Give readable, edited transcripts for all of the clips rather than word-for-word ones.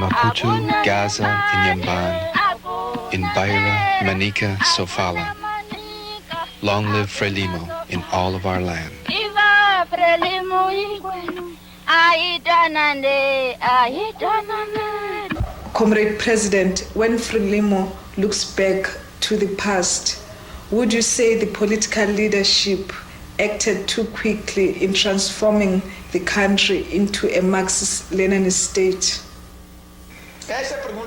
Maputo, Gaza, Inhambane, in Beira, Manica, Sofala. Long live Frelimo in all of our land. Comrade President, when Frelimo looks back to the past, would you say the political leadership acted too quickly in transforming the country into a Marxist-Leninist state?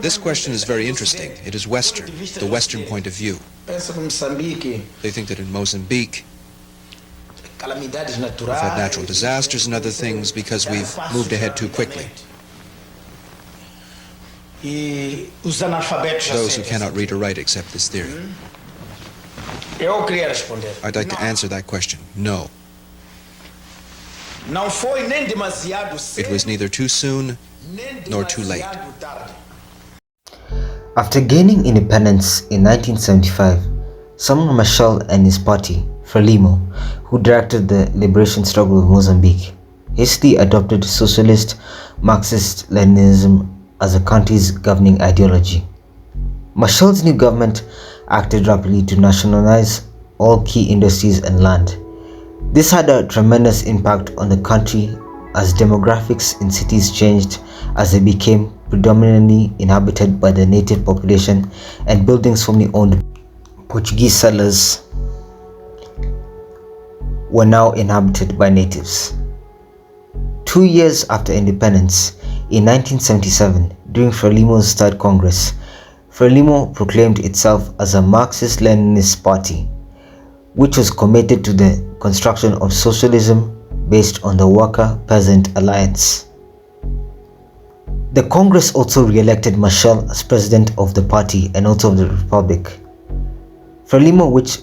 This question is very interesting. It is Western, the Western point of view. They think that in Mozambique, we've had natural disasters and other things because we've moved ahead too quickly. Those who cannot read or write accept this theory. I'd like to answer that question. No. It was neither too soon nor too late. After gaining independence in 1975, Samora Machel and his party, Frelimo, who directed the liberation struggle of Mozambique, hastily adopted socialist Marxist-Leninism as the country's governing ideology. Machel's new government acted rapidly to nationalize all key industries and land. This had a tremendous impact on the country as demographics in cities changed as they became predominantly inhabited by the native population and buildings formerly owned Portuguese settlers were now inhabited by natives. 2 years after independence, in 1977, during Frelimo's Third Congress, Frelimo proclaimed itself as a Marxist-Leninist party, which was committed to the construction of socialism based on the Worker-Peasant Alliance. The Congress also re-elected Machel as president of the party and also of the Republic. Frelimo, which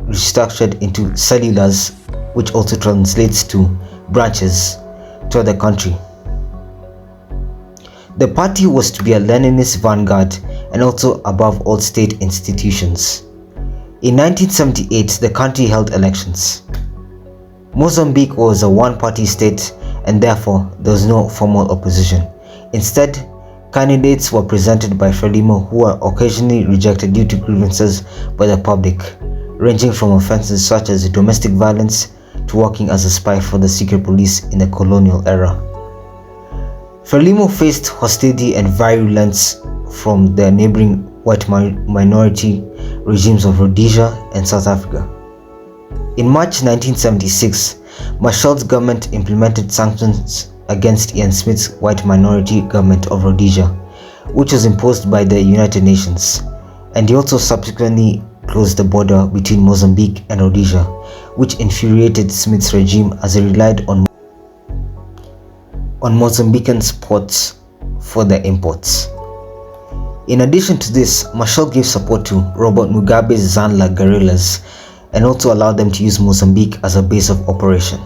restructured into cellulars, which also translates to branches, to the country. The party was to be a Leninist vanguard and also above all state institutions. In 1978, the country held elections. Mozambique was a one-party state and therefore there was no formal opposition. Instead, candidates were presented by Frelimo who were occasionally rejected due to grievances by the public, ranging from offenses such as domestic violence to working as a spy for the secret police in the colonial era. Frelimo faced hostility and violence from the neighboring white minority regimes of Rhodesia and South Africa. In March 1976, Machel's government implemented sanctions against Ian Smith's white minority government of Rhodesia, which was imposed by the United Nations, and he also subsequently closed the border between Mozambique and Rhodesia, which infuriated Smith's regime as he relied on Mozambican ports for their imports. In addition to this, Machel gave support to Robert Mugabe's Zanla guerrillas and also allowed them to use Mozambique as a base of operation.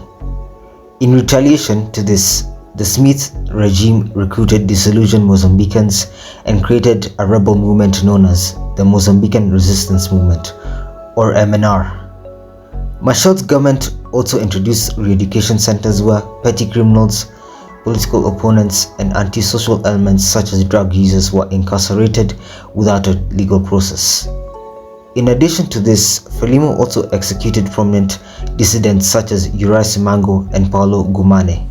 In retaliation to this, the Smith regime recruited disillusioned Mozambicans and created a rebel movement known as the Mozambican Resistance Movement, or MNR. Machel's government also introduced re-education centers where petty criminals, political opponents, and antisocial elements such as drug users were incarcerated without a legal process. In addition to this, Frelimo also executed prominent dissidents such as Uriah Simango and Paulo Gumane.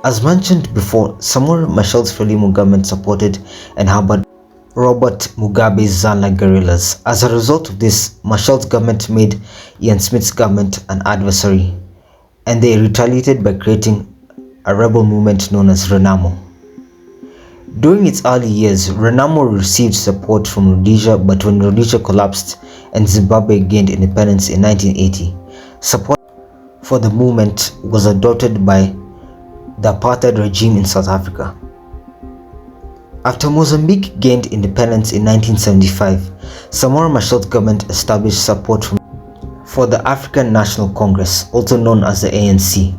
As mentioned before, Samora Machel's Frelimo government supported and harbored Robert Mugabe's Zanla guerrillas. As a result of this, Machel's government made Ian Smith's government an adversary, and they retaliated by creating a rebel movement known as Renamo. During its early years, Renamo received support from Rhodesia, but when Rhodesia collapsed and Zimbabwe gained independence in 1980, support for the movement was adopted by the apartheid regime in South Africa. After Mozambique gained independence in 1975, Samora Machel's government established support for the African National Congress, also known as the ANC.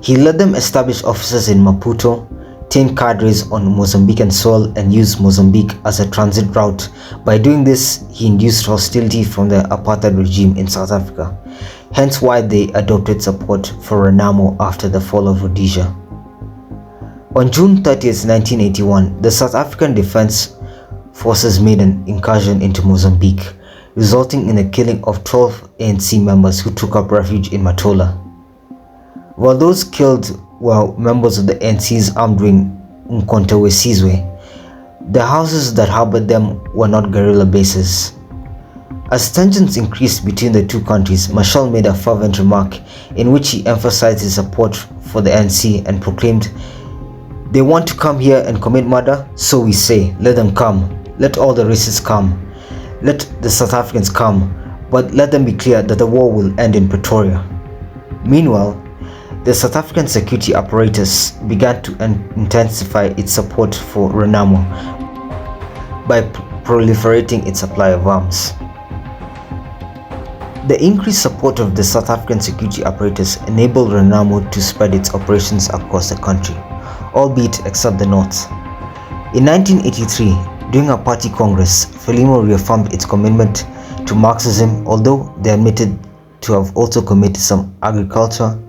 He let them establish offices in Maputo, train cadres on Mozambican soil, and use Mozambique as a transit route. By doing this, he induced hostility from the apartheid regime in South Africa, hence why they adopted support for Renamo after the fall of Rhodesia. On June 30th, 1981, the South African Defense Forces made an incursion into Mozambique, resulting in the killing of 12 ANC members who took up refuge in Matola. While those killed were members of the ANC's armed wing Nkomati, the houses that harbored them were not guerrilla bases. As tensions increased between the two countries, Machel made a fervent remark in which he emphasized his support for the ANC and proclaimed, "They want to come here and commit murder, so we say, let them come. Let all the races come. Let the South Africans come, but let them be clear that the war will end in Pretoria." Meanwhile, the South African security apparatus began to intensify its support for Renamo by proliferating its supply of arms. The increased support of the South African security apparatus enabled Renamo to spread its operations across the country, albeit except the north. In 1983, during a party congress, Frelimo reaffirmed its commitment to Marxism, although they admitted to have also committed some agricultural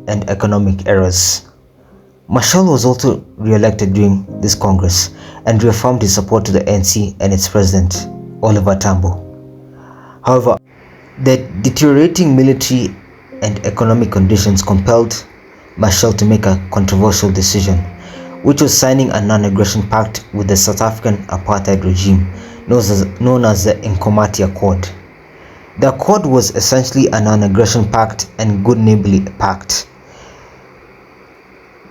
and economic errors. Machel was also re-elected during this congress and reaffirmed his support to the ANC and its president, Oliver Tambo. However, the deteriorating military and economic conditions compelled Machel to make a controversial decision, which was signing a non-aggression pact with the South African apartheid regime known as the Nkomati Accord. The accord was essentially a non-aggression pact and good neighborly pact.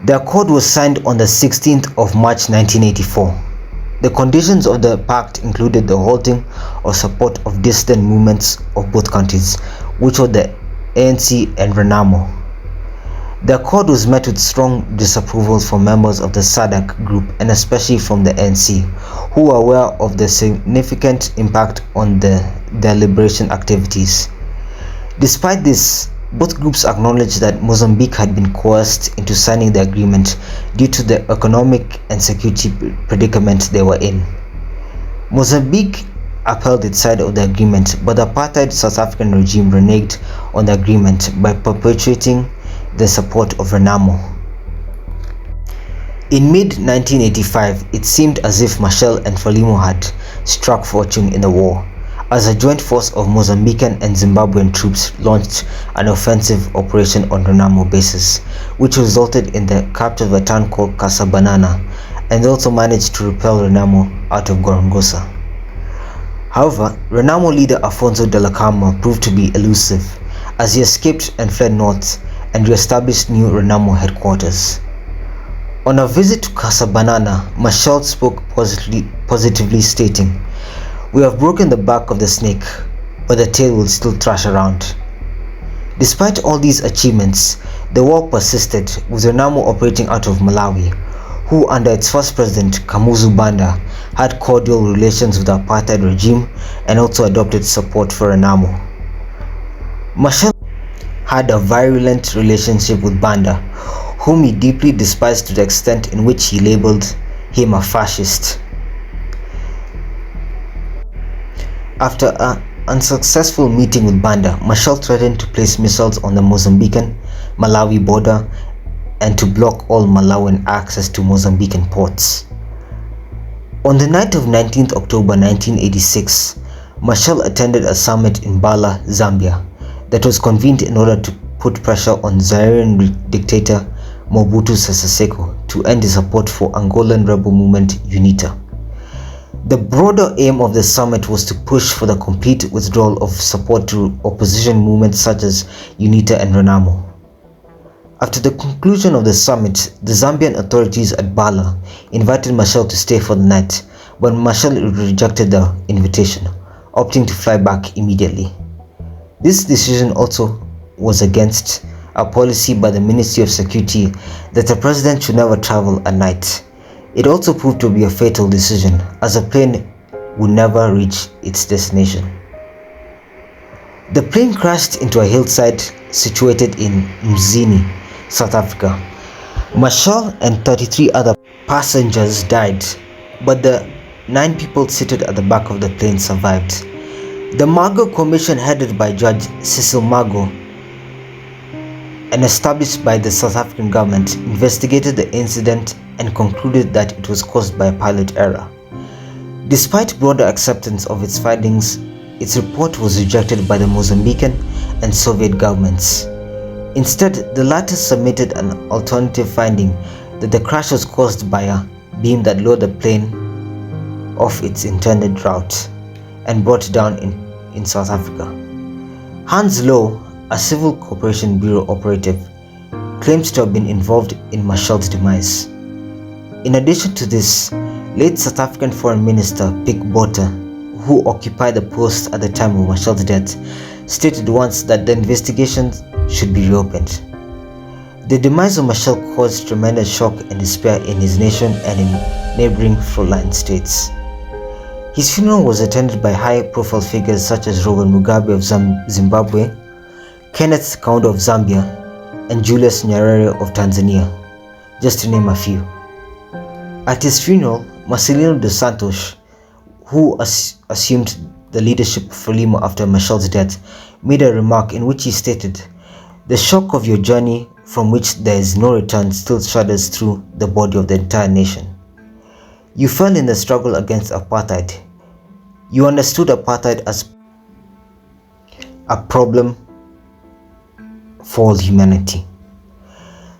The accord was signed on the 16th of March 1984. The conditions of the pact included the halting of support of dissident movements of both countries, which were the ANC and Renamo. The accord was met with strong disapproval from members of the SADC group and especially from the ANC, who were aware of the significant impact on their liberation activities. Despite this, both groups acknowledged that Mozambique had been coerced into signing the agreement due to the economic and security predicament they were in. Mozambique upheld its side of the agreement, but the apartheid South African regime reneged on the agreement by perpetuating the support of Renamo. In mid-1985, it seemed as if Machel and Frelimo had struck fortune in the war, as a joint force of Mozambican and Zimbabwean troops launched an offensive operation on Renamo bases, which resulted in the capture of a town called Casabanana, and also managed to repel Renamo out of Gorongosa. However, Renamo leader Afonso Dhlakama proved to be elusive, as he escaped and fled north and re-established new Renamo headquarters. On a visit to Casabanana, Machel spoke positively stating, "We have broken the back of the snake, but the tail will still thrash around." Despite all these achievements, the war persisted, with Renamo operating out of Malawi, who under its first president, Kamuzu Banda, had cordial relations with the apartheid regime and also adopted support for Renamo. Machel had a virulent relationship with Banda, whom he deeply despised to the extent in which he labeled him a fascist. After an unsuccessful meeting with Banda, Machel threatened to place missiles on the Mozambican-Malawi border and to block all Malawian access to Mozambican ports. On the night of 19th October 1986, Machel attended a summit in Bala, Zambia, that was convened in order to put pressure on Zairean dictator Mobutu Sese Seko to end his support for Angolan rebel movement UNITA. The broader aim of the summit was to push for the complete withdrawal of support to opposition movements such as UNITA and Renamo. After the conclusion of the summit, the Zambian authorities at Bala invited Machel to stay for the night, but Machel rejected the invitation, opting to fly back immediately. This decision also was against a policy by the Ministry of Security that the president should never travel at night. It also proved to be a fatal decision, as a plane would never reach its destination. The plane crashed into a hillside situated in Mzini, South Africa. Machel and 33 other passengers died, but the 9 people seated at the back of the plane survived. The Mago Commission, headed by Judge Cecil Mago, and established by the South African government, investigated the incident and concluded that it was caused by a pilot error. Despite broader acceptance of its findings, its report was rejected by the Mozambican and Soviet governments. Instead, the latter submitted an alternative finding that the crash was caused by a beam that lured the plane off its intended route and brought it down in South Africa. Hans Lowe, a Civil Cooperation Bureau operative, claims to have been involved in Machel's demise. In addition to this, late South African Foreign Minister Pick Botha, who occupied the post at the time of Machel's death, stated once that the investigation should be reopened. The demise of Machel caused tremendous shock and despair in his nation and in neighboring frontline states. His funeral was attended by high-profile figures such as Robert Mugabe of Zimbabwe, Kenneth Kaunda of Zambia, and Julius Nyerere of Tanzania, just to name a few. At his funeral, Marcelino dos Santos, who assumed the leadership of Frelimo after Machel's death, made a remark in which he stated, "The shock of your journey, from which there is no return, still shudders through the body of the entire nation. You fell in the struggle against apartheid. You understood apartheid as a problem for all humanity."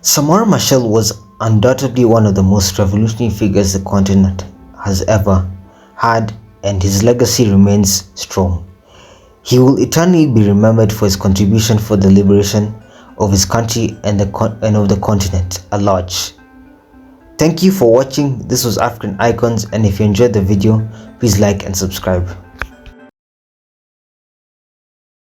Samora Machel was undoubtedly one of the most revolutionary figures the continent has ever had, and his legacy remains strong. He will eternally be remembered for his contribution for the liberation of his country and of the continent at large. Thank you for watching. This was African Icons, and if you enjoyed the video, please like and subscribe.